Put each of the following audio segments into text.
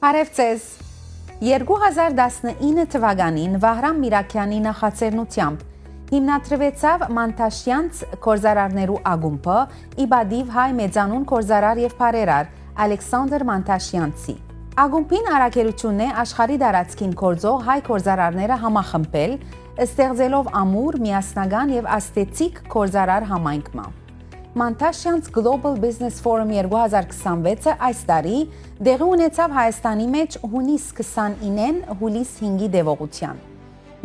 Բարև ձեզ։ 2019 թվականին Վահրամ Միրաքյանի նախաձեռնությամբ հիմնադրվեցավ Մանտաշյանց կորզարարներու ակումբը, իբադիվ հայ մեծանուն կորզարար եւ բարերար Ալեքսանդր Մանտաշյանցի։ Ակումբին առաքելությունն է աշխարհի դարածքին կորզող հայ կորզարարները համախմբել, ստեղծելով ամուր, միասնական եւ աստեցիկ կորզարար համայնքման։ Մանտաշյանց Global Business Forum 2026-ը այս տարի դեղի ունեցավ Հայաստանի մեջ հունիս 29-ին հուլիս 5-ի դեպողության։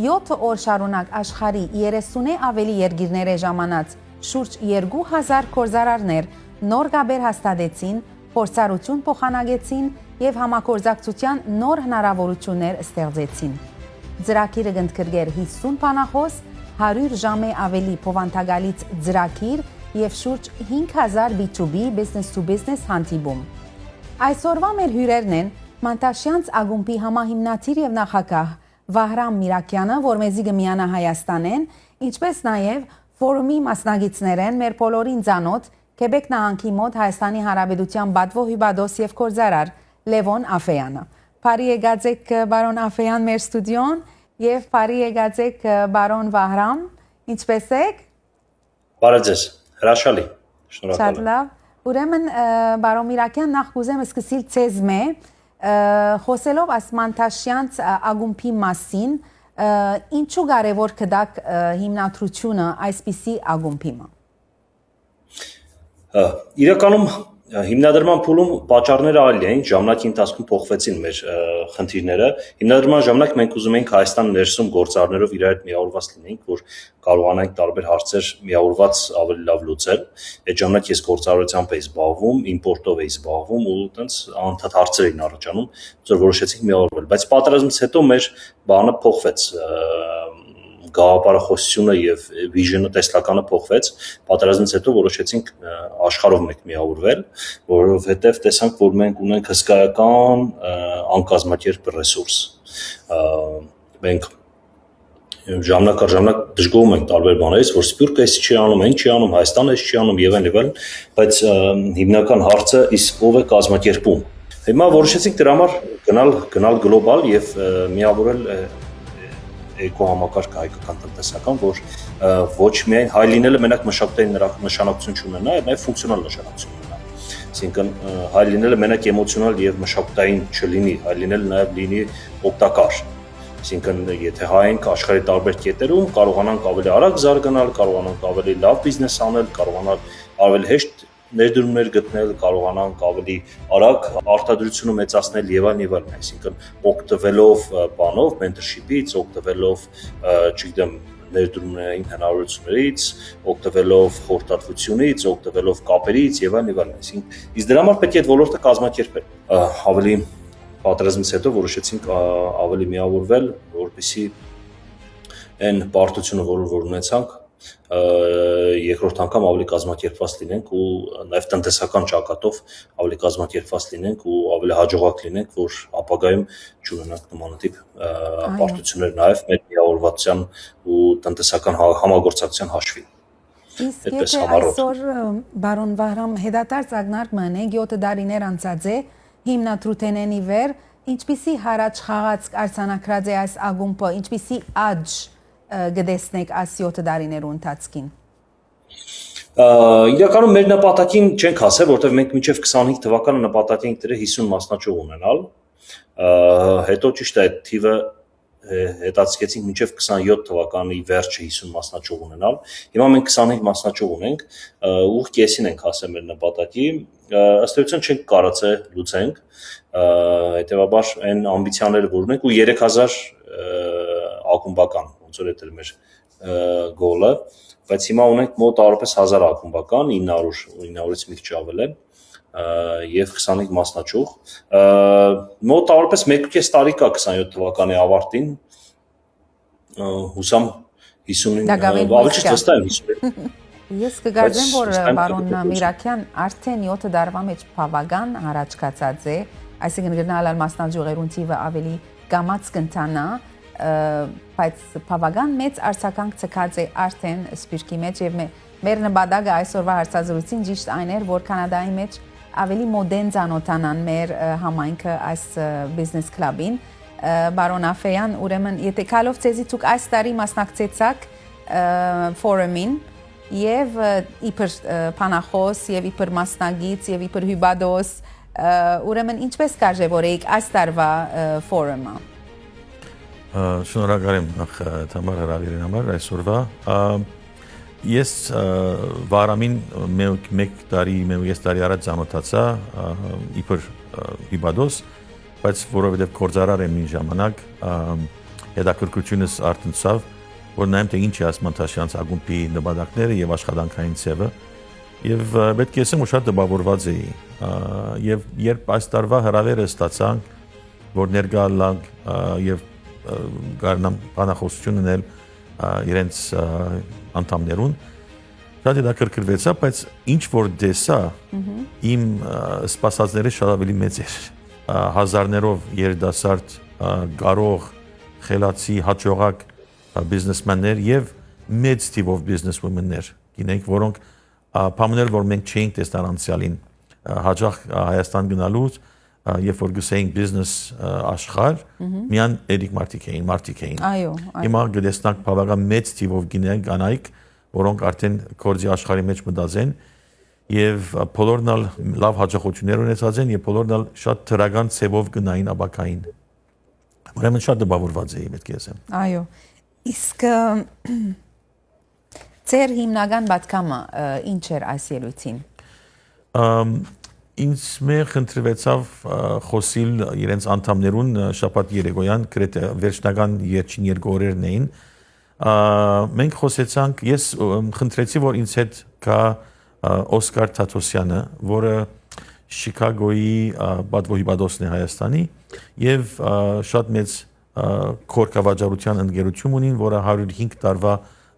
7 օր շարունակ աշխարհի 30-ը ավելի երկիրները ժամանած շուրջ 2000 կորզարարներ նոր գաբեր հաստատեցին, փորձառություն փոխանակեցին եւ համագործակցության նոր հնարավորություններ ստեղծեցին։ Ծրագիրը կընդգրկեր 50 բանախոս, 100 ժամե ավելի փոխանցագալից ծրագիր եւ շուրջ 5000 B2B business to business հանդիպում։ Այսօրվա մեր հյուրերն են Մանտաշյանց ակումբի համահիմնադիր եւ նախագահ Վահրամ Միրաքյանը, որ մեզի կմիանա Հայաստանեն, ինչպես նաեւ ֆորումի մասնագետներ են մեր բոլորին ծանոթ Քեբեկ նահանգի մոտ Հայաստանի Հանրապետության բադվո հյուբադոս եւ կորզարար Լևոն Աֆեյանը։ Բարի եկած եք բարոն Աֆեյան մեր ստուդիոն եւ բարի եկած եք բարոն Վահրամ, ինչպես եք։ Բարև ձեզ, հրաշալի, շնորհակալ եմ։ Շատ լավ։ Ուրեմն բարոն Միրաքյան նախ կուզեմ սկսել ցեզ մե խոսելով աս Մանտաշյանց ակումբի մասին, ինչու կարևոր կդակ հիմնադրությունը այսպիսի ակումբի մը։ Իրականում հիմնադրման փուլում պատճառները այլ էին, ժամանակի ընթացքում փոխվեցին մեր խնդիրները։ Հիմնադրման ժամանակ մենք ուզում էինք Հայաստան ներսում գործարարներով իրար հետ միավորված լինենք, որ կարողանանք տարբեր հարցեր միավորված ավելի լավ լուծել։ Այդ ժամանակ ես գործարարությամբ էի զբաղվում, իմպորտով էի զբաղվում ու տենց անընդհատ հարցեր էին առաջանում, որ որոշեցինք միավորվել։ Բայց պատերազմից հետո մեր բանը փոխվեց։ Գաղափարախոսությունը եւ վիժնը տեսլականը փոխվեց, պատերազմից հետո որոշեցինք աշխարհով մեկ միավորվել, որովհետեւ տեսանք, որ մենք ունենք հսկայական անկազմակերպ ռեսուրս։ Մենք ժամանակ առ ժամանակ դժգոհում ենք տարբեր բաներից, որ Սփյուռքը էս չի անում, այն չի անում, Հայաստանը էս չի անում եւ այլն, բայց հիմնական հարցը իսկ ով է կազմակերպում։ Հիմա որոշեցինք դրա համար գնալ գլոբալ եւ միավորել էկոհամակարգ հայկական տնտեսական, որ ոչ միայն հայ լինելը մենակ մշակութային նշանակություն չունենա, այլ նաև ֆունկցիոնալ նշանակություն ունենա։ Այսինքն հայ լինելը մենակ էմոցիոնալ եւ մշակութային չլինի, հայ լինելը նաև լինի օգտակար։ Այսինքն եթե հայ ենք աշխարհի տարբեր կետերում, կարողանանք ավելի արագ զարգանալ, կարողանանք ավելի լավ բիզնես անել, կարողանալ ավելի հեշտ ներդրումներ գտնել, կարողանանք ավելի արագ արտադրությունը մեծացնել եւ այլն, այսինքն օգտվելով բանով, mentorship-ից, օգտվելով, չգիտեմ, ներդրումային հնարավորություններից, օգտվելով խորհրդատվությունից, օգտվելով կապերից եւ այլն, այսինքն իսկ դրա համար պետք է այդ ոլորտը կազմակերպել։ Ավելի պատերազմից հետո որոշեցինք ավելի միավորվել, որպեսզի այն պարտությունը, որ ունեցանք, երկրորդ անգամ ավելի կազմակերպված լինենք ու նաև տնտեսական ճակատով ավելի կազմակերպված լինենք ու ավելի հաջողակ լինենք, որ ապագայում չունենանք նմանատիպ պարտություններ նաև մեր միավորվածության ու տնտեսական համագործակցության հաշվին։ Իսկ եթե այսօր բարոն Վահրամ հետադարձ ակնարկ մնենք 7 տարիներ անցած է հիմնադրութենենի վեր, ինչպիսի հարաճ խաղացք արձանագրած է այս ակումբը, ինչպիսի աճ գտեսնեք այս 7 տարիներու ընթացքին։ Իրականում մեր նպատակին չենք հասել, որտեղ մենք մինչև 25 թվականը նպատակ ենք դրել 50 մասնաճյուղ ունենալ։ Հետո ճիշտ է այդ թիվը հետաձգեցինք մինչև 27 թվականի վերջը 50 մասնաճյուղ ունենալ։ Հիմա մենք 25 մասնաճյուղ ունենք, ուղղակի կեսին ենք հասել մեր նպատակի։ Ըստ էության չենք կարծել լուծենք, հետեւաբար այն ամբիցիաները որ ունենք ու 3000 ակումբական, ոնց որ դա մեր գոլը, բայց հիմա ունենք մոտ առապես 1000 ակումբական, 900-ից մի քիչ ավել է եւ 25 մասնաճյուղ։ Մոտ առապես 1.5 տարի կա 27 թվականի ավարտին։ Հուսամ 59 ավելի ճիշտ վստահ եմ 59։ Ես կգարձեմ, որ բարոն Միրաքյան արդեն 7 տարվա մեջ բավական առաջ կացած է, այսինքն գնալ մասնաճյուղերուն թիվը ավելի կամած կընթանա, բայց բավական մեծ արձագանք ցկած է արդեն Սփյուռքի մեջ եւ մեր նպատակը այսօրվա հարցազրույցին ճիշտ այն էր, որ Կանադայի մեջ ավելի մոդեն ծանոթանան մեր համայնքը այս business club-ին։ Բարոն Աֆեյան, ուրեմն եթե քալով ցեզի ցուկ այս տարի մասնակցեցաք ֆորումին եւ իբր փանախոս եւ իբր մասնագից եւ իբր հյուբադոս, ուրեմն ինչպես կարժևորեիք այս տարվա ֆորումը։ Շնորհակալ եմ նախ Թամար հրավերին համար այսօրվա։ Ես վարամին մեկ տարի առաջ ծանոթացա իբր հիբադոս, բայց որովհետև գործարար եմ ինչ ժամանակ հետաքրքրությունս արտնցավ, որ նայեմ թե ինչ է Մանտաշյանց ակումբի նպատակները եւ աշխատանքային ձևը, եւ պետք է ասեմ, որ շատ տպավորված էի, եւ երբ այս տարվա հրավերը ստացանք, որ ներկա լանք եւ գարնամ բանախոսություն ունել իրենց անդամներուն, շատ հետաքրքրվեցա, բայց ինչ որ տեսա, իմ սպասածները շատ ավելի մեծ էր, հազարներով երիտասարդ, կարող, խելացի, հաջողակ բիզնեսմեններ եւ մեծ թիվով բիզնեսվոմեններ, գինենք, որոնք փամներ, որ մենք չէինք տեսնել անցյալին, հաջող Հայաստան գնալուց, երբ որ գսեինք բիզնես աշխարհ, միան էդիկ մարդիկ էին։ Այո։ Հիմա գտեսնանք բավական մեծ թիվով կանայք, որոնք արդեն գործի աշխարհի մեջ մտածեն եւ բոլորն ալ լավ հաջողություններ ունեցած են եւ բոլորն ալ շատ դրական ցևով գնային ապակային։ Ուրեմն շատ դպավորված էի, պետք է ասեմ։ Այո։ Իսկ ձեր հիմնական պատկամը ինչ էր այս ելույթին։ Ինձ մեր խնդրվեցավ խոսիլ իրենց անդամներուն շաբաթ երեկոյան, գրեթե վերջնական երկին երկու օրերն էին։ Մենք խոսեցանք, ես խնդրեցի, որ ինձ հետ կա Օսկար Թաթոսյանը, որը Շիկագոյի պատվոհիբադոսն է Հայաստանի եւ շատ մեծ քորկավաճառության ընկերություն ունին, որը 105 տարվա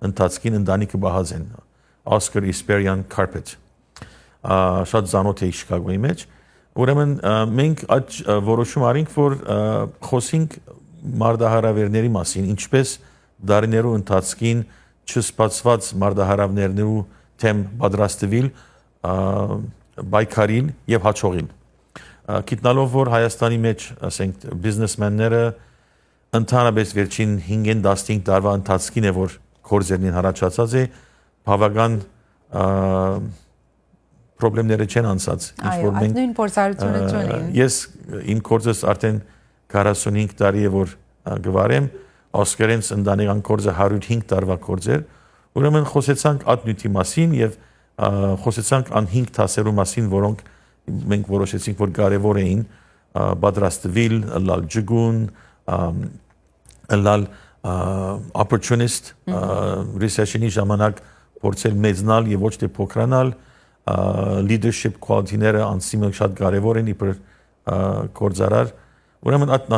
ընթացքին ընտանիքը բահած են, Oscar Esperian Carpet, շատ ծանոթ էի Շիկագոյի մեջ, ուրեմն մենք այդ որոշում արինք, որ խոսենք մարդահրավերների մասին, ինչպես դարիներու ընթացքին չսպասված մարդահրավերներու թեմ պատրաստվել, բայկարին եւ հաջողին։ Գիտնալով, որ Հայաստանի մեջ, ասենք, բիզնեսմենները ընդհանրապես վերջին 5-15 տարվա ընթացքին է, որ գործերին հառաջացած է, բավական պրոբլեմները չեն անցած, այո, այդ նույն փորձառությունը չունին։ Ես իմ գործս արդեն 45 տարի է, որ գվարեմ, Օսկարենց ընտանեկան գործը 105 տարվա գործ էր, ուրեմն խոսեցանք ադնյութի մասին եւ խոսեցանք ան 5 դասերու մասին, որոնք մենք որոշեցինք, որ կարևոր էին, պատրաստվել, լալ ջգուն, լալ opportunist, recession-ի ժամանակ փորձել մեծնալ եւ ոչ թե փոքրանալ, leadership quality-ները անցիմը շատ կարևոր են իբր գործարար, ուրեմն այդ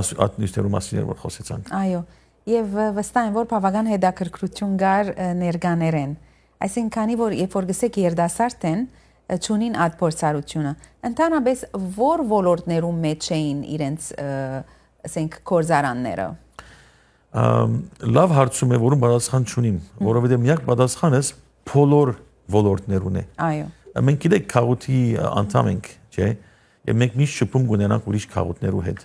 նյութերու մասին որ խոսեցանք։ Այո, եւ վստահ եմ, որ բավական հետաքրքրություն կար ներկաներեն։ Այսինքն, քանի որ երբ որ գսեք երդասարդ են, ճունին այդ փորձառությունը, ընդհանրապես որ ոլորտներում մեջ էին իրենց, ասենք, գործարանները։ Լավ հարցում է, որում պատասխան չունիմ, որովհետեւ միակ պատասխանս բոլոր ոլորտներուն է։ Այո։ Մենք գիտենք քաղուտի անդամ ենք, չէ՞, եւ մենք միշտ շփում կունենանք ուրիշ քաղուտներու հետ։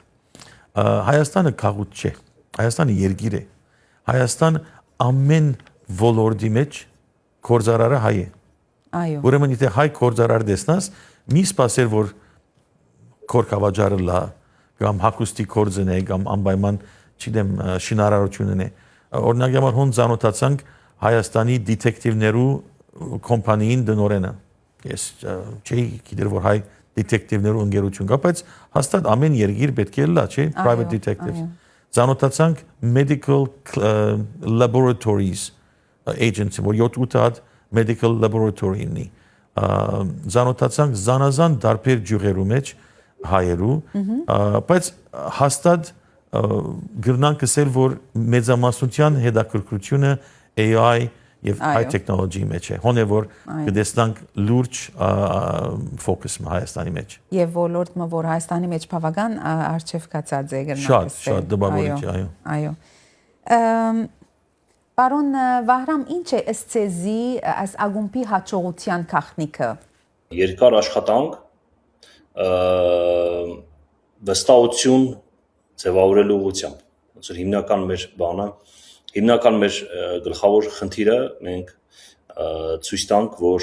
Հայաստանը քաղուտ չէ, Հայաստանը երկիր է։ Հայաստան ամեն ոլորտի մեջ գործարարը հայ է։ Այո։ Ուրեմն եթե հայ գործարար տեսնաս, մի սպասեր, որ քորկավաճառը լա, կամ հակոստի գործն է, կամ անպայման, չգիտեմ, շինարարությունն է։ Օրինակ համար հոն ծանոթացանք Հայաստանի դետեկտիվներու կոմպանիին դնորենը։ Ես չէի գիտեր, որ հայ դետեկտիվներու ընկերություն կա, բայց հաստատ ամեն երկիր պետք է լա, չէ՞, private detectives։ Ծանոթացանք medical laboratories agency, որ 7-8 հատ medical laboratory-ի։ Ծանոթացանք զանազան դարբեր ջյուղերու մեջ հայերու, բայց հաստատ գրնանք ասել, որ մեծամասնության հետաքրքրությունը AI եւ high technology մեջ է։ Հոն է որ կտեսնանք լուրջ ֆոկուս Հայաստանի մեջ։ Եվ ոլորտը, որ Հայաստանի մեջ բավական արժեվ կացած է գրնանք։ Շատ դպավորիչ է, այո։ Այո։ Պարոն Վահրամ, ինչ է ըստ ձեզի այս ակումբի հաջողության գաղտնիքը։ Երկար աշխատանք, վստահություն ձևավորելու ուղղությամբ։ Ոնց որ հիմնական մեր գլխավոր խնդիրը մենք ցույց տանք, որ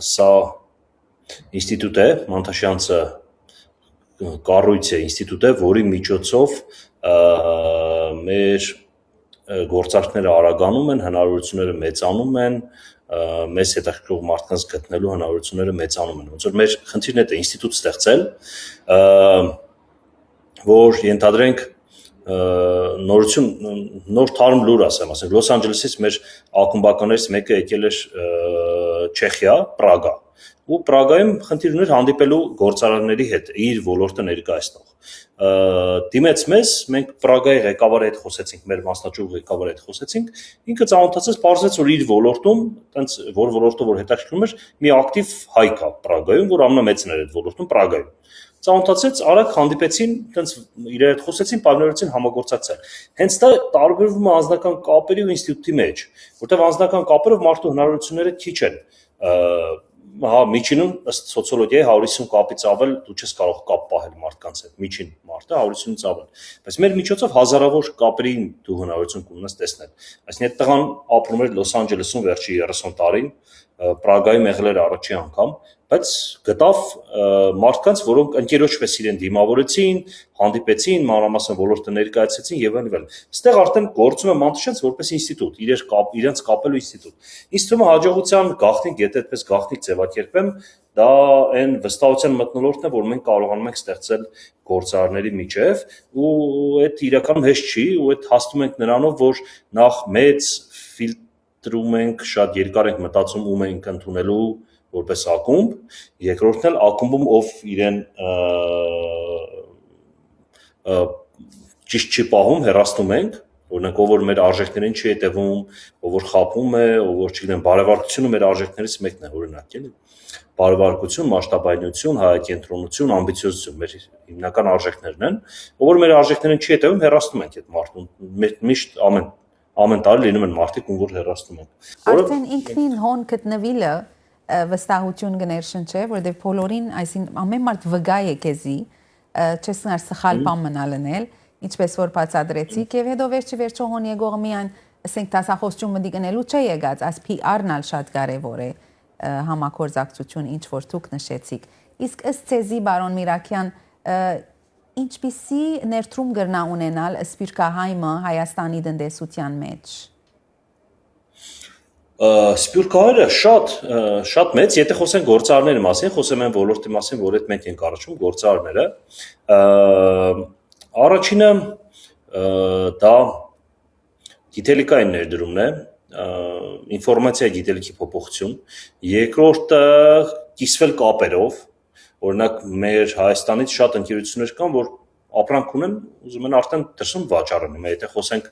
սա ինստիտուտ է, Մանտաշյանցը կառույց է, ինստիտուտ է, որի միջոցով մեր գործարքները արագանում են, հնարավորությունները մեծանում են, մեզ հետաքրքրող մարդկանց գտնելու հնարավորությունները մեծանում են։ Ոնց որ մեր խնդիրն է ինստիտուտ ստեղծել, որ ենթադրենք նոր թարմ լուր ասեմ, ասենք Լոս Անջելեսից մեր ակումբականներից մեկը եկել էր Չեխիա, Պրագա, ու Պրագայում խնդիր ուներ հանդիպելու գործարարների հետ, իր ոլորտը ներկայացնող։ Դիմեց մեզ, մենք Պրագայի ղեկավարի հետ խոսեցինք, մեր մասնաճյուղ ղեկավարի հետ խոսեցինք, ինքը ծանոթացեց, պարզեց, որ իր ոլորտում, տենց որ ոլորտը որ հետաքրքրում էր, մի ակտիվ հայ կա Պրագայում, որ ամենամեծն էր այդ ոլորտում Պրագայում։ Ծանոթացեց, արագ հանդիպեցին, տենց իրար հետ խոսեցին, պայմանավորեցին համագործակցել։ Հենց դա տարբերվում է անձնական կապերի ու ինստիտուտի մեջ, որտեղ անձնական կապերով մարդու հնարավորությունները քիչ են։ Միջինում ըստ սոցիոլոգիայի 150 կապից ավել դու չես կարող կապ պահել մարդկանց հետ, միջին մարդը 150-ից ավել։ Բայց մեր միջոցով հազարավոր կապերի դու հնարավորություն կունենաս տեսնել։ Այսինքն այդ տղան ապրում էր Լոս Անջելեսում վերջի 30 տարին, Պրագայում եղել էր առաջի անգամ, բայց գտավ մարդկանց, որոնք ընկերոջ պես իրեն դիմավորեցին, հանդիպեցին, մանրամասն ոլորտը ներկայացրեցին եւ այլն։ Այստեղ արդեն գործում է Մանտաշյանց որպես ինստիտուտ, իրենց կապելու ինստիտուտ։ Ինձ թվում է հաջողության գաղտնիք, եթե այդպես գաղտնիք ձևակերպեմ, դա այն վստահության մթնոլորտն է, որ մենք կարողանում ենք ստեղծել գործարարների միջև, ու այդ իրականում հեշտ չի, ու այդ հասնում ենք նրանով, որ նախ մեծ ֆիլտրում ենք, շատ երկար ենք մտածում ում ենք ընդունելու որպես ակումբ, երկրորդն էլ ակումբում ով իրեն ճիշտ չի պահում, հեռացնում ենք, օրինակ ով որ մեր արժեքներին չի հետևում, ով որ խաբում է, ով որ չգիտեմ, բարեվարկությունը մեր արժեքներից մեկն է, օրինակ, էլի։ Բարեվարկություն, մասշտաբայնություն, հայակենտրոնություն, ամբիցիոզություն մեր հիմնական արժեքներն են, ով որ մեր արժեքներին չի հետևում, հեռացնում ենք այդ մարդուն, միշտ ամեն տարի լինում են մարդիկ, ում որ հեռացնում ենք։ Արդեն ինքնին հոն գտնվելը վստահություն կներշնչի, որովհետև բոլորին, այսինքն ամեն մարդ վգա է քեզի, չես նար սխալ բան մնալնել, ինչպես որ բացատրեցիք, եւ հետո վերջի հոն եկողը միայն ասենք դասախոսություն մտի գնելու չէ եկած, այս PR-ն ալ շատ կարևոր է համագործակցություն, ինչ որ դուք նշեցիք։ Իսկ ըստ ցեզի բարոն Միրաքյան, ինչպիսի ներդրում կրնա ունենալ սպիրկահայմը Հայաստանի տնտեսության մեջ։ Սպյուրքահայրը շատ մեծ, եթե խոսենք գործարարների մասին, խոսեմ այն ոլորտի մասին, որ այդ մենք ենք առաջում գործարարները, առաջինը դա գիտելիքային ներդրումն է, ինֆորմացիայի գիտելիքի փոփոխություն, երկրորդը կիսվել կապերով, օրինակ մեր Հայաստանից շատ ընկերություններ կան, որ ապրանք ունեն, ուզում են արդեն դրսում վաճառեն, հիմա եթե խոսենք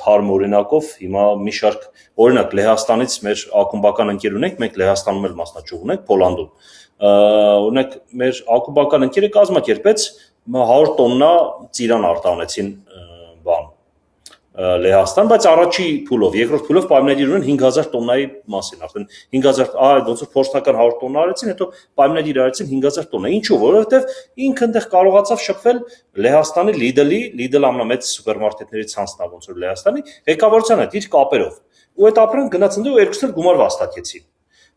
թարմ օրինակով, հիմա մի շարք օրինակ Լեհաստանից մեր ակումբական ընկեր ունենք, մենք Լեհաստանում էլ մասնաճյուղ ունենք, Պոլանդում։ Օրինակ մեր ակումբական ընկերը կազմակերպեց 100 տոննա ծիրան արտանեցին Լեհաստան, բայց առաջի փուլով, երկրորդ փուլով պայմանագիր ունեն 5000 տոննայի մասին, արդեն 5000, ոնց որ փորձնական 100 տոննա արեցին, հետո պայմանագիր արեցին 5000 տոննա։ Ինչու՞, որովհետև ինքը այնտեղ կարողացավ շփվել Լեհաստանի Lidl ամենամեծ սուպերմարկետների ցանցն է, ոնց որ Լեհաստանի ղեկավարության հետ իր կապերով։ Ու այդ ապրանք գնաց ընդ ու երկուսն էլ գումար վաստակեցին։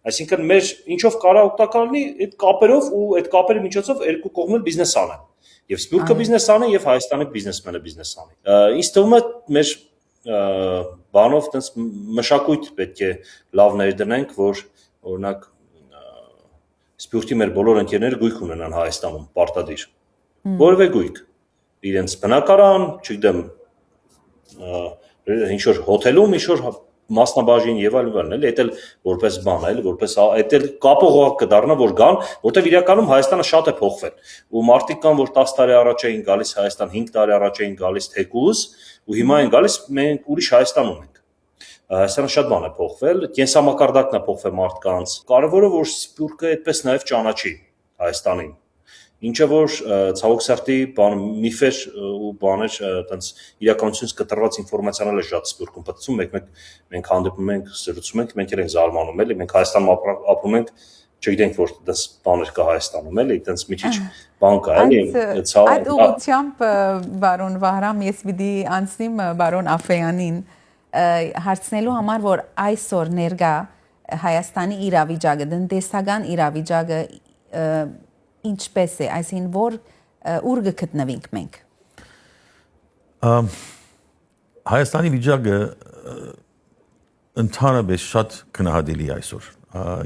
Այսինքն մեր ինչով կարա օգտակար լինի այդ կապերով ու այդ կապերի միջոցով երկու կողմն էլ բիզնես անեն։ Եվ Սպյուրքը բիզնես անի, եւ Հայաստանի բիզնեսմենը բիզնես անի։ Ինձ թվում է մեր բանով տես մշակույթ պետք է լավ ներդնենք, որ օրինակ Սպյուրքի մեր բոլոր ընկերները գույք ունենան Հայաստանում, պարտադիր։ Որևէ գույք։ Իրենց բնակարան, չգիտեմ, ինչ որ հոթելում, ինչ որ մասնաբաժին եւ այլն, էլի, դա էլ որպես բան է, էլի, որպես այդ էլ կապողող կդառնա, որ գան, որտեվ իրականում Հայաստանը շատ է փոխվել։ Ու մարդիկ կան, որ 10 տարի առաջ էին գալիս Հայաստան, 5 տարի առաջ էին գալիս թեկուզ, ու հիմա են գալիս, մենք ուրիշ Հայաստան ունենք։ Հայաստանը շատ բան է փոխվել, կենսամակարդակն է փոխվել մարդկանց։ Կարևորը որ Սպյուրքը այդպես նաեւ ճանաչի Հայաստանին։ Ինչը որ ցավոք սերտի միֆեր ու բաներ այտենց իրականությունից կտրված ինֆորմացիաներ է շատ Սպյուրքում պատծում, մենք հանդիպում ենք, զրուցում ենք, մենք էլ ենք զարմանում, էլի, մենք Հայաստանում ապրում ենք չգիտենք որ դες բաներ կա Հայաստանում էլի, այտենց մի քիչ բան կա էլի, այդ ուղղությամբ բարոն Վահրամ ես պիտի անցնեմ բարոն Աֆեյանին հարցնելու համար, որ այսօր ներկա Հայաստանի իրավիճակը, տնտեսական իրավիճակը ինչպես է, այսինքն որ ուր գտնվենք մենք։ Հայաստանի վիճակը ընդհանրապես շատ քննադատելի այսօր։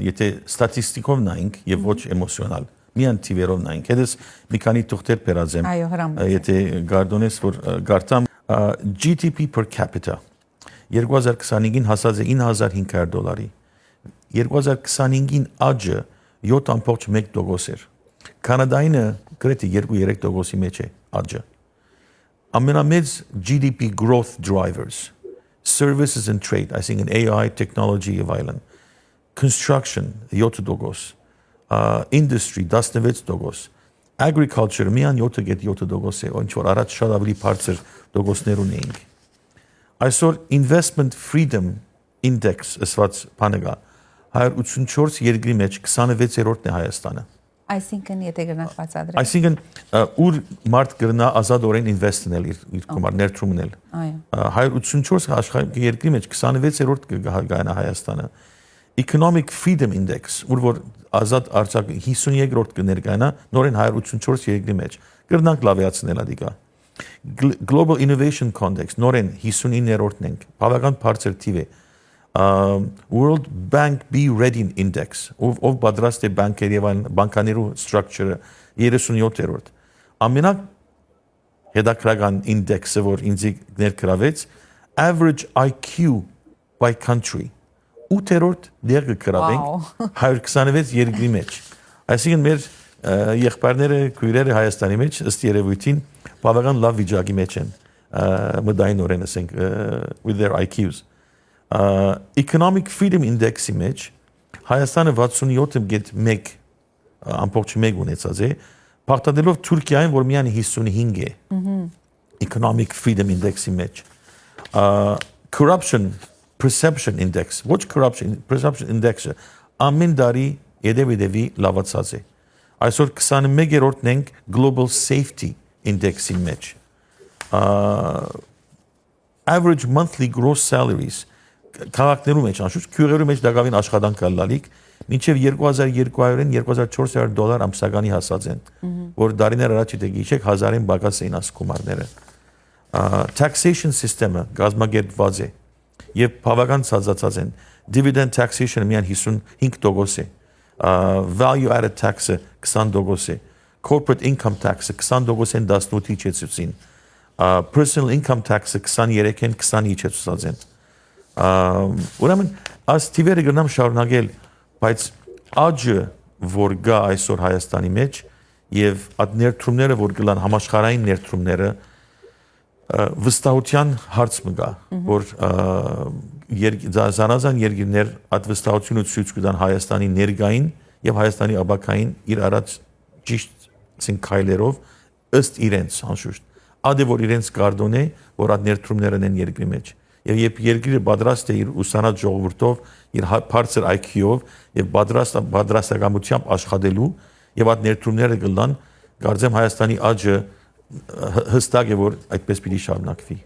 Եթե ստատիստիկով նայենք եւ ոչ էմոցիոնալ, միան թիվերով նայենք, հետս մի քանի թուղթեր բերած եմ։ Այո, հրամ։ Եթե գարդոնես որ գարտամ GDP per capita 2025-ին հասած է $9,500։ 2025-ին աճը 7.1% էր։ Կանադայինը գրեթե 2-3%-ի մեջ է աճը։ Ամենամեծ GDP growth drivers, services and trade, այսինքն AI, technology եւ այլն, construction 7%, industry 16%, agriculture միան 7.7% է, ինչ որ առաջ շատ ավելի բարձր տոկոսներ ունեինք։ Այսօր investment freedom index ասված բանը կա 184 երկրի մեջ 26-րդն է Հայաստանը։ Այսինքն եթե գնանք բացատրել։ Այսինքն ուր մարդ կրնա ազատորեն ինվեստնել իր կոմար ներդրումնել։ Այո։ 184 աշխարհի երկրի մեջ 26-րդ կգանա Հայաստանը։ Economic freedom index, որ ազատ արձակ 53-րդ կներկայանա, նորեն 184 երկրի մեջ։ Կրնանք լավացնել ադիկա։ Global Innovation Context, նորեն 59-րդն ենք, բավական բարձր թիվ է։ World Bank Be Ready Index, ով պատրաստ է բանկերի եւ բանկաներու structure-ը 37-րդ։ Ամենակ հետաքրական ինդեքսը, որ ինձ ներգրավեց, Average IQ by country 8-րդ դեր կգրավենք 126 երկրի մեջ։ Այսինքն մեր եղբայրները, քույրերը Հայաստանի մեջ ըստ երևույթին բավական լավ վիճակի մեջ են, մտայնորեն ասենք with their IQs։ Economic Freedom Index-ի մեջ Հայաստանը 67.1 ամբողջ 1 ունեցած է, բաղտադելով Թուրքիային, որ միայն 55 է Economic Freedom Index-ի մեջ։ Corruption Perception Index, ոչ Corruption Perception Index-ը ամեն տարի եդեվի լավացած է։ Այսօր 21-րդն ենք Global Safety Index-ի մեջ։ Average monthly gross salaries քաղաքներու մեջ, անշուշտ քյուրերու մեջ դակավին աշխատանք կալալիք, մինչև $2,200-$2,400 ամսականի հասած են, որ դարիներ առաջ գիշեք 1000-ին բակաս էին ասկումարները։ Taxation system-ը գազմագերբված է եւ բավական ցածացած են։ Dividend taxation-ը միայն 55% է։ Value added tax-ը 20% է։ Corporate income tax-ը 20%-ին 18-ի իջեցուցին։ Personal income tax-ը 23-ին 20-ի իջեցուցած են։ Ուրեմն այս թիվերը գնամ շարունակել, բայց աճը որ գա այսօր Հայաստանի մեջ եւ այդ ներդրումները որ գլան համաշխարհային ներդրումները վստահության հարց մգա, որ զանազան երկրներ այդ վստահությունը ցույց կտան Հայաստանի ներգային եւ Հայաստանի աբակային իր առաջ ճիշտ քայլերով ըստ իրենց անշուշտ ադե որ իրենց կարդոն է որ այդ ներդրումները են երկրի մեջ եւ երբ երկիրը պատրաստ է իր ուսանած ժողովրդով իր բարձր IQ-ով եւ պատրաստակամությամբ աշխատելու եւ այդ ներդրումները կլան կարծեմ Հայաստանի աճը հստակ է որ այդպես պիտի շարունակվի։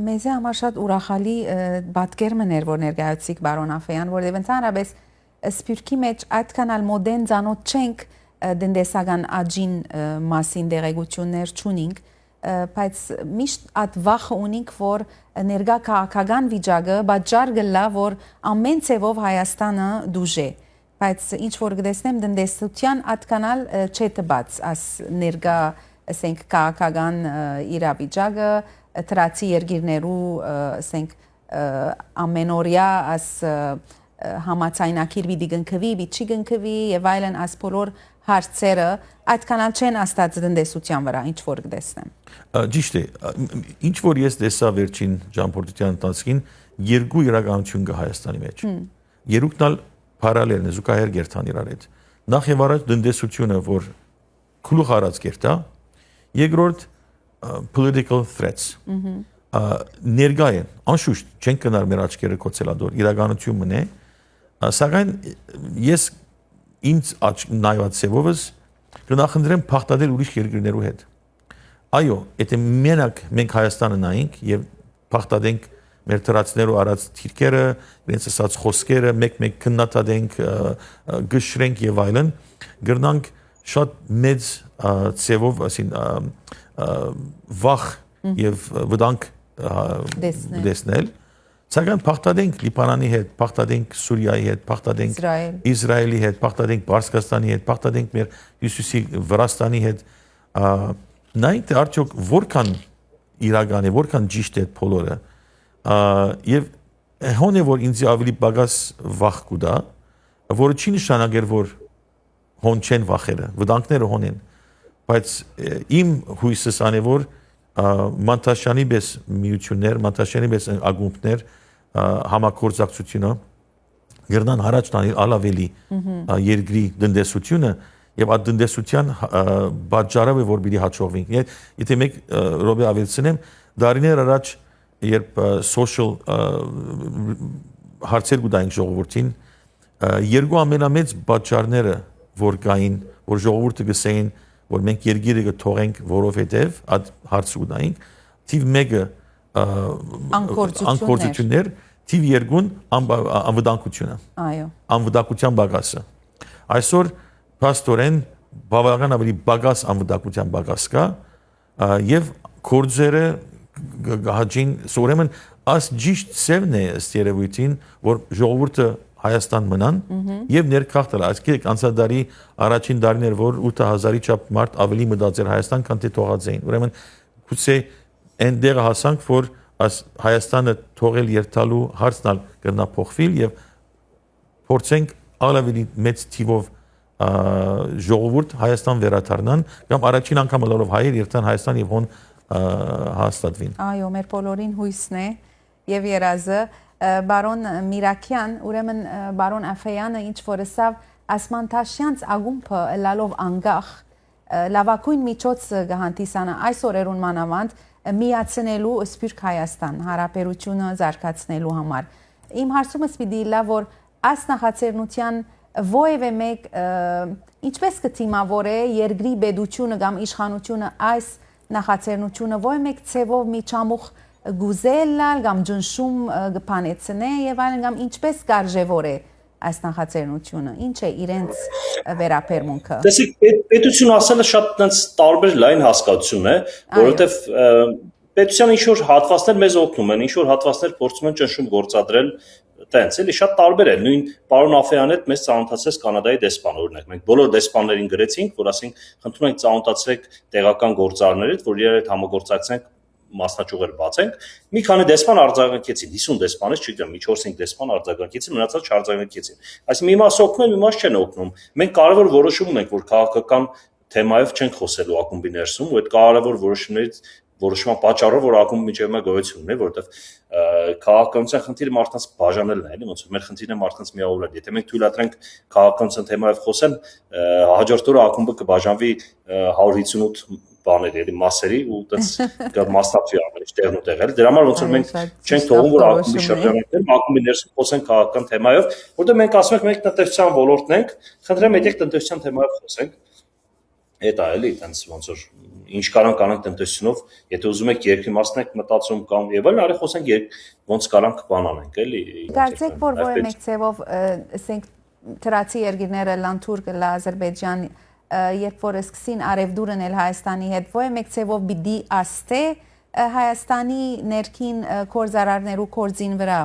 Մեզ համար շատ ուրախալի պատկերներ էր որ ներկայացիք բարոն Աֆեյան, որովհետեւ ընդհանրապես սփյուռքի մեջ այդքան ալ մոդեն ցանոթ չենք տնտեսական աճին մասին դեղեցություններ չունենք, բայց միշտ այդ վախը ունենք որ ներկա քաղաքական վիճակը բաժար գլա որ ամեն ցևով Հայաստանը դուժե, բայց ինչ որ գտեսնեմ տնտեսության այդքանալ չէ տված աս ներկա ասենք քաղաքական իրավիճակը թրացի երկիրներու ասենք ամենօրյա աս համացայնակիր պիտի գնքվի, պիտի գնքվի եւ այլն աս բոլոր հարցերը այդքանալ չեն աստած տնտեսության վրա, ինչ որ գտեսնեմ։ Ճիշտ է, ինչ որ ես տեսա վերջին ճամփորդության ընթացքին երկու իրականություն կա Հայաստանի մեջ։ Երկուքն ալ parallel է, զուգահեռ գերտան իրար հետ։ Նախ եւ առաջ տնտեսությունը, որ քլուխ արած գերտա, երկրորդ political threats։ Ներկա են, անշուշտ չենք կնար մեր աչքերը կոծելադոր, իրականությունն է, սակայն ես ինձ նայված ցևովս կնախնդրեմ փախտadel ուրիշ երկրներու հետ։ Այո, եթե մենք Հայաստանը նայենք եւ փախտadենք մեր դրացներու արած թիրքերը, իրենց ասած խոսքերը, մեկ քննադատենք, գշրենք եւ այլն, գրնանք շատ մեծ ցևով, ասին վախ եւ վտանգ դեսնել, սակայն փախտadենք Լիբանանի հետ, փախտadենք Սուրիայի հետ, փախտadենք Իսրայելի հետ, փախտadենք Պարսկաստանի հետ, փախտadենք մեր հյուսիսի Վրաստանի հետ, նայենք թե արդյոք որքան իրական է, որքան ճիշտ է բոլորը, եւ հոն է որ ինձ ավելի բագաս վախ կուտա, որը չի նշանակեր որ հոն չեն վախերը, վտանգները հոն են, բայց իմ հույսս ան է որ Մանտաշյանի պես միություններ, Մանտաշյանի պես ակումբներ համագործակցությունը գրնան հարաճ տանել ալավելի երկրի տնտեսությունը եւ այդ տնտեսության բաժարը որ պիտի հաջողվենք։ Եթե մեկ ռոբե ավելցնեմ, դարիներ առաջ երբ social հարցեր կուտային ժողովրդին, երկու ամենամեծ բաժարները որ կային, որ ժողովուրդը գսեին որ մենք երկիրը կթողենք, որովհետև այդ հարցը ունենք, թիվ 1-ը անկորձություններ, թիվ 2-ն անվտանգությունը։ Այո։ Անվտանգության բագասը։ Այսօր փաստորեն բավական ավելի բագաս անվտանգության բագաս կա եւ կորձերը հաջին ուրեմն աս ճիշտ սևն է ըստ երևույթին, որ ժողովուրդը Հայաստան մնան եւ ներքախտել այսքեք անցադարի առաջին դարիներ որ 8000-ի չափ մարդ ավելի մտածեր Հայաստան քան թե թողած էին ուրեմն գուցե այնտեղ հասանք որ Հայաստանը թողել երթալու հարցնալ կրնա փոխվել եւ փորձենք ավելի մեծ թիվով ժողովուրդ Հայաստան վերադառնան կամ առաջին անգամ լարով հայեր երթան Հայաստան եւ հոն հաստատվին Այո մեր բոլորին հույսն է եւ երազը Բարոն Միրաքյան, ուրեմն Բարոն Աֆեյանը ինչ որ ասավ ասմանտաշյանց ագումբը լալով անգախ լավակույն միջոց կհանդիսանա այս օրերուն մանավանդ միացնելու Սփյուռք Հայաստան հարաբերությունը զարգացնելու համար։ Իմ հարցումս պիտի լա որ այս նախաձեռնության ովևէ մեկ ինչպես կթիմավորե երկրի բեդությունը կամ իշխանությունը այս նախաձեռնությունը ովևէ մեկ ցևով միջամուխ գուզելալ կամ ջնշում գփանեցնե եւ այլն կամ ինչպես կարժեվոր է այս նախաձեռնությունը ինչ է իրենց վերապերմունքը Տեսեք պետություն ասելը շատ տենց տարբեր լայն հասկացություն է որովհետեւ պետության ինչ որ հատվածներ մեզ օգնում են ինչ որ հատվածներ փորձում են ճնշում գործադրել տենց էլի շատ տարբեր է նույն պարոն Աֆեյանի հետ մեզ ծանոթացեց կանադայի դեսպան օրինակ մենք բոլոր դեսպաններին գրեցինք որ ասենք խնդրում ենք ծանոթացրեք տեղական գործարարների հետ որ իրար հետ համագործակցենք մասնաճյուղեր բացենք մի քանի դեսպան արձագանքեցին 50 դեսպանից չգիտեմ մի 4-5 դեսպան արձագանքեցին մնացած չարձագանքեցին այսինքն մի մաս օգնում են մի մաս չեն օգնում մենք կարևոր որոշում ունենք որ քաղաքական թեմայով չենք խոսելու ակումբի ներսում ու այդ կարևոր որոշումներից որոշման պատճառով որ ակումբի միջև գոյություն ունի որովհետև քաղաքականության խնդիրը մարդկանց բաժանելն է էլի ոնց որ մեր խնդիրն է մարդկանց միավորել եթե մենք թույլատրենք քաղաքականության թեմայով խոսեն հաջորդ օրը ակումբը կբաժանվի 158 բաների էլի մասերի ու այդպես կմասնապի ամեն ինչ տեղն ու տեղ էլի դրա համար ոնց որ մենք չենք թողում որ ակումբի շրջանակներում ակումբի ներսում խոսեն քաղաքական թեմայով որտեղ մենք ասում ենք մենք տնտեսության ոլորտն ենք խնդրեմ եկեք տնտեսության թեմայով խոսենք Էդ է էլի այտենց ոնց որ ինչ կարանք անենք տնտեսությունով, եթե ուզում եք երկրի մասն եք մտածում կամ եւ այլն, արի խոսենք ոնց կարանք բան անենք, էլի։ Կարծեք որ որը մեկ ցևով ասենք թրացի երկրները Լանթուրք, Ադրբեջան, երբ որ սկսին արևդուրն էլ Հայաստանի հետ, որը մեկ ցևով պիտի աստե Հայաստանի ներքին կորզարարներու կորձին վրա։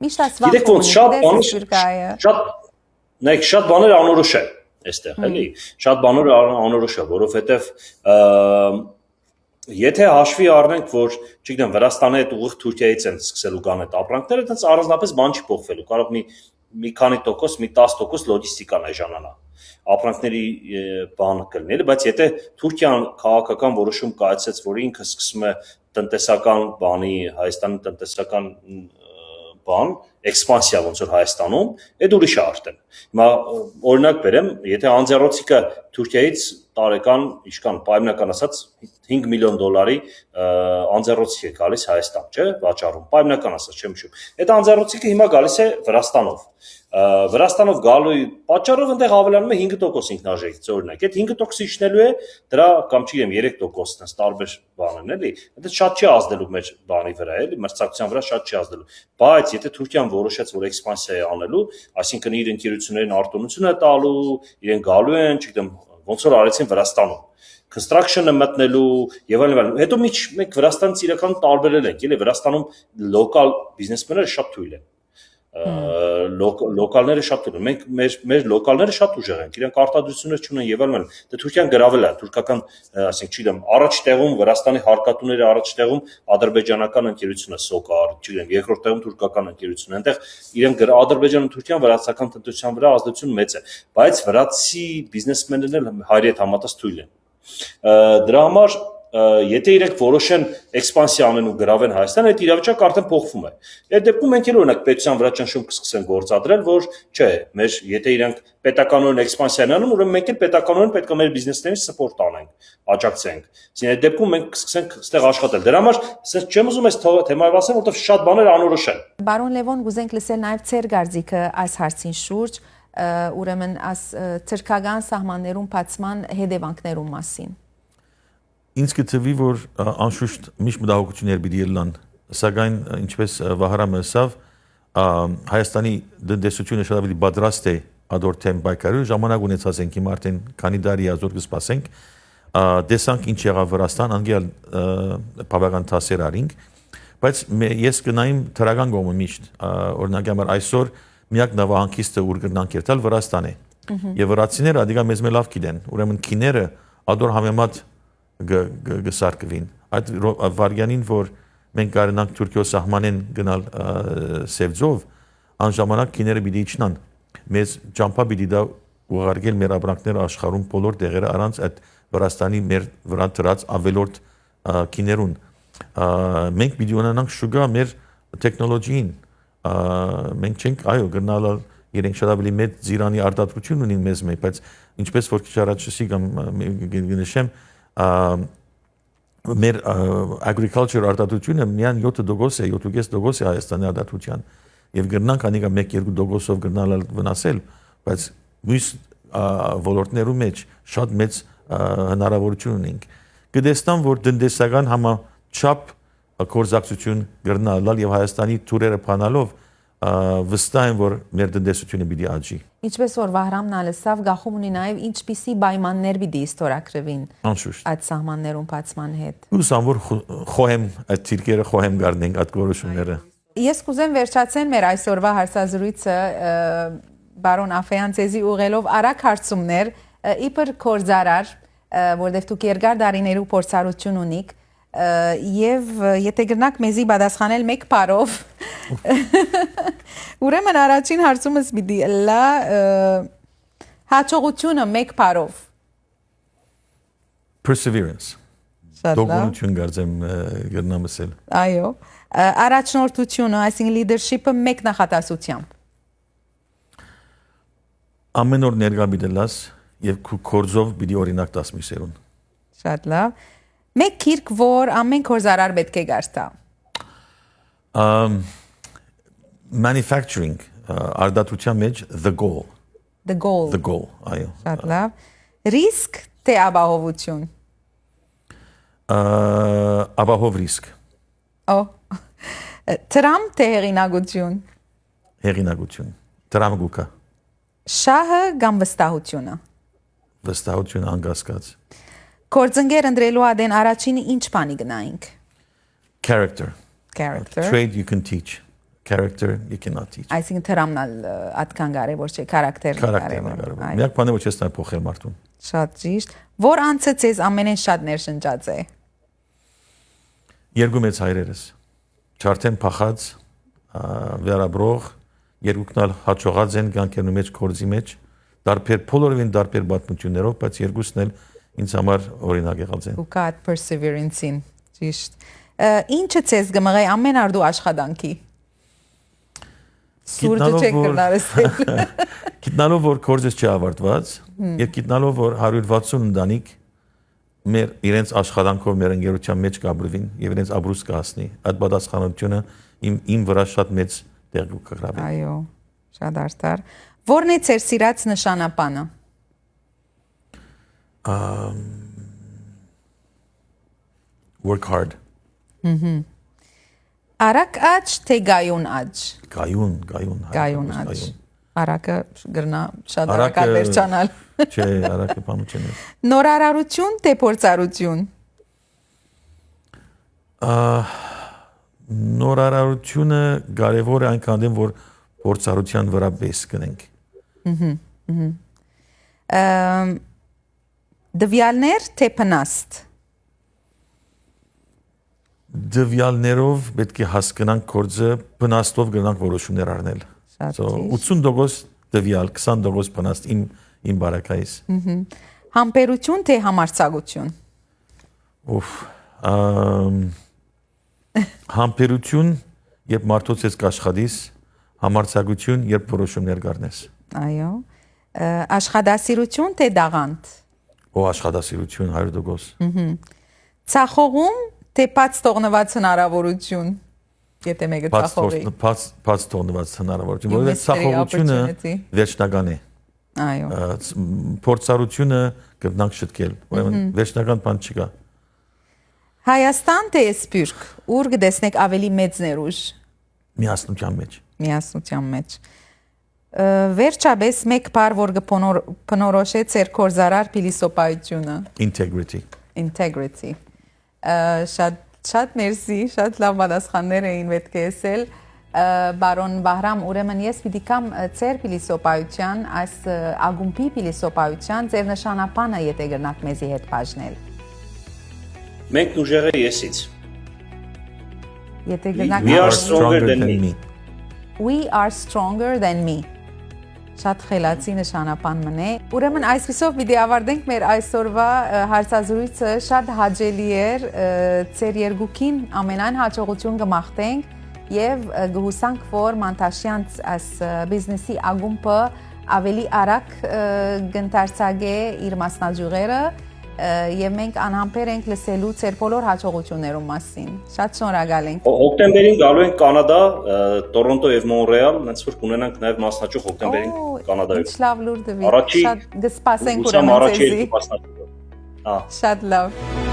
Միշտ ասված շատ բաներ անորոշ է այստեղ էլի շատ բաներ անորոշ է որովհետև եթե հաշվի առնենք որ չգիտեմ Վրաստանի հետ ուղիղ Թուրքիայից են սկսելու կան այդ ապրանքները այդպես առանձնապես բան չի փոխվելու կարող մի քանի տոկոս մի 10% լոգիստիկան էժանանա ապրանքների բանը կլինի էլի բայց եթե Թուրքիան քաղաքական որոշում կայացեց որ ինքը սկսում է տնտեսական բանի Հայաստանի տնտեսական բան էքսպանսիա ոնց որ Հայաստանում, այդ ուրիշ է արդեն։ Հիմա օրինակ բերեմ, եթե անձեռոցիկը Թուրքիայից տարեկան իշքան պայմանական ասած 5 միլիոն դոլարի անձեռոցիկ է գալիս Հայաստան, չէ՞, վաճառում, պայմանական ասած չեմ հիշում։ Այդ անձեռոցիկը հիմա գալիս է Վրաստանով։ Վրաստանով գալու պատճառով այնտեղ ավելանում է 5% ինքնարժեքից, օրինակ։ Այդ 5% իջնելու է դրա կամ չգիտեմ 3% տես տարբեր բաներն էլի։ Դա շատ չի ազդելու մեր բանի վրա, էլի, մրցակցության վրա շատ չի ազդելու։ Բայց եթե Թուրքիան որոշեց, որ էքսպանսիա է անելու, այսինքն իր ընկերություններին արտոնություն է տալու, իրեն գալու են, չգիտեմ, ոնց որ արեցին Վրաստանում construction-ը մտնելու եւ այլն։ Հետո մենք Վրաստանից իրական տարբերել ենք, էլի Վրաստանում լոկալ բիզնեսմենները շատ թույլ են։ Լոկալները շատ թույլ են։ Մենք մեր լոկալները շատ ուժեղ են, իրենք արտադրություններ չունեն եւ այլն։ Դե Թուրքիան գրավել է, թուրքական, ասենք, չգիտեմ, առաջ տեղում Վրաստանի հարկատուների առաջ տեղում ադրբեջանական ընկերությունը Սոկար, չգիտեմ, երկրորդ տեղում թուրքական ընկերությունը։ Այնտեղ իրենք Ադրբեջանը Թուրքիան վրացական տնտեսության վրա ազդեցություն մեծ է, բայց վրացի բիզնեսմեններն էլ հայերի հետ համատած թույլ են։ Դրա համար եթե իրենք որոշեն էքսպանսիա անեն ու գրավեն Հայաստան, այդ իրավիճակը արդեն փոխվում է։ Այդ դեպքում մենք էլ օրինակ պետության վրա ճնշում կսկսեն գործադրել, որ չէ, մեր եթե իրենք պետականորեն էքսպանսիա անում, ուրեմն մենք էլ պետականորեն պետք է մեր բիզնեսներին սպորտ անենք, աջակցենք։ Այսինքն այդ դեպքում մենք կսկսենք այստեղ աշխատել։ Դրա համար ասես չեմ ուզում այս թեմայով ասեմ, որովհետև շատ բաներ անորոշ են։ Բարոն Լևոն, կուզենք լսել նաև ձեր գարձիկը այս հարցին շուրջ, ուրեմն այս թրքական սահմաններում բացման հետևանքներում մասին։ Ինձ կթվի, որ անշուշտ միշտ մտահոգություններ պիտի ելան, սակայն ինչպես Վահրամը ասավ, Հայաստանի տնտեսությունը շատ ավելի պատրաստ է ադոր թեմ պայքարելու, ժամանակ ունեցած ենք հիմա արդեն քանի տարի ազոր կսպասենք, տեսանք ինչ եղավ Վրաստան, անգել բավական դասեր արինք, բայց ես կնայեմ թրական կողմը միշտ, օրինակ համար այսօր միակ նավահանգիստը ուր կրնանք երթալ Վրաստան է, եւ վրացիները ադիգա մեզ լավ գիտեն, ուրեմն քիները ադոր համեմատ գսարկվին։ Այդ վարյանին, որ մենք կարենանք Թուրքիո սահմանեն գնալ Սևձով, անժամանակ քիները պիտի իջնան։ Մեզ ճամփա պիտի դա ուղարկել մեր ապրանքները աշխարհում բոլոր տեղերը առանց այդ Վրաստանի մեր վրա դրած ավելորդ քիներուն։ Մենք պիտի ունենանք շուգա մեր տեխնոլոգիին։ Մենք չենք, այո, գնալ իրենք շատ ավելի մեծ ծիրանի արտադրություն ունին մեզ մեջ, բայց ինչպես որ քիչ առաջ ասի կամ գնշեմ մեր agriculture արտադրությունը միան 7% է, 7.5% է Հայաստանի արտադրության եւ գրնանք անիկա 1-2%-ով գրնալ վնասել, բայց մյուս ոլորտներու մեջ շատ մեծ հնարավորություն ունենք։ Կտեսնամ, որ տնտեսական համաչափ կորզակցություն գրնալալ եւ Հայաստանի թուրերը փանալով վստահ եմ, որ մեր տնտեսությունը պիտի աճի։ Ինչպես որ Վահրամն ալսավ գախում ունի նաև ինչպիսի պայմաններ պիտի ստորագրվին այդ սահմաններում բացման հետ։ Ուսամ որ խոհեմ այդ թիրքերը խոհեմ գարնենք այդ որոշումները։ Ես կուզեմ վերջացնել մեր այսօրվա հարցազրույցը բարոն Աֆեյանցեզի ուղղելով արագ հարցումներ իբր կորզարար, որտեղ դուք երկար տարիներու փորձառություն ունիք եւ եթե գրնակ մեզի պատասխանել մեկ բառով ուրեմն առաջին հարցումս պիտի լա հաջողությունը մեկ բառով perseverance դողունություն գարձեմ գրնամսել այո առաջնորդությունը այսինքն leadership-ը մեկ նախատեսությամբ ամեն օր ներկա բիդելաս եւ կորձով պիտի օրինակ տաս միսերուն շատ լավ մեկ քիրք որ ամեն կորզարար պետք է գարտա manufacturing արտադրության մեջ the goal այո շատ լավ ռիսկ թե ապահովություն ապահով ռիսկ տրամ թե հեղինակություն տրամ գուկա շահը կամ վստահությունը անկասկած Կորձընկեր ընտրելու ադեն առաջինը ինչ բանի գնայինք character trade you can teach character you cannot teach այսինքն տրամնալ այդքան կարևոր չէ քարակտերն կարևոր միակ բանը ոչ էստա փոխել մարդուն շատ ճիշտ որ անցը ցեզ ամենեն շատ ներշնչած է երկու մեծ հայրերս չարթեն փախած վերաբրող երկուքնալ հաջողած են կյանքերու մեջ կորձի մեջ դարբեր բոլորովին դարբեր պատմություններով բայց երկուսն էլ ինձ համար օրինակ եղած են։ Ու կա այդ perseverance-ին, ճիշտ։ Ինչը ցես գմղայ ամեն արդու աշխատանքի։ Սուրճը չեք կրնարստել։ Գիտնալով որ կորձես չի ավարտված, եւ գիտնալով որ 160 ընտանիք մեր իրենց աշխատանքով մեր ընկերության մեջ կապրվին եւ իրենց ապրուս կհասնի, այդ պատասխանատվությունը իմ վրա շատ մեծ տեղ կգրավի։ Այո, շատ արդար։ Որն է ձեր սիրած նշանապանը։ Work hard. Արակ աճ թե գայուն աճ։ Գայուն Աճ։ Արակը գրնա շատ արակալ վերջանալ։ Չէ, արակը բամուչեն է։ Նորարարություն թե փորձառություն։ Նորարարությունը կարևոր է այնքան որ փորձառության վրա բես կնենք։ Դվյալներ թե փնաստ։ Դվյալներով պետք է հասկանանք կորձը, բնաստով գնանք որոշումներ առնել։ So 80% դվյալ, 20% բնաստ իմ բարակայից։ Համբերություն թե համարձակություն։ Համբերություն, երբ մարդոց ես կաշխատիս, համարձակություն, երբ որոշումներ կառնես։ Այո։ Աշխատասիրություն թե դաղանդ։ Աշխատասիրություն 100%։ Ցախողում թե բաց թողնված հնարավորություն։ Եթե մեկը ցախողի։ Բաց թողնված հնարավորություն, որովհետև ցախողությունը վերջնական է։ Այո։ Փորձառությունը կգնանք շտկել, ուրեմն վերջնական բան չկա։ Հայաստան թե Սփյուռք, ուր կտեսնեք ավելի մեծ ներուժ։ Միասնության մեջ։ Վերջապես մեկ բառ, որ կփնորոշե ձեր կորզարար փիլիսոփայությունը։ Integrity։ Շատ մերսի, շատ լավ պատասխաններ էին պետք է ասել։ Բարոն Բահրամ, ուրեմն ես պիտի կամ ձեր փիլիսոփայության, այս ագումբի փիլիսոփայության ձեր նշանապանը եթե գրնաք մեզի հետ բաժնել։ Մենք ուժեղը եսից։ Եթե գրնաք We are stronger than me. We are stronger than me։ Շատ խելացի նշանապան մնե։ Ուրեմն այսպիսով պիտի ավարտենք մեր այսօրվա հարցազրույցը, շատ հաճելի էր, ձեր երկուքին ամենայն հաջողություն կմաղթենք եւ գհուսանք, որ Մանտաշյանց այս բիզնեսի ագումբը ավելի արագ գընթարցագե իր մասնաճյուղերը եւ մենք անհամբեր ենք լսելու ձեր բոլոր հաջողություններում մասին։ Շատ շնորհակալ ենք։ Հոկտեմբերին գալու ենք Կանադա, Տորոնտո եւ Մոնրեալ, հենց որ կունենանք նաեւ մասնաճյուղ հոկտեմբերին Կանադայում։ Ինչ լավ լուր դվի։ Շատ կսպասենք ուրեմն ձեզի։ Շատ լավ։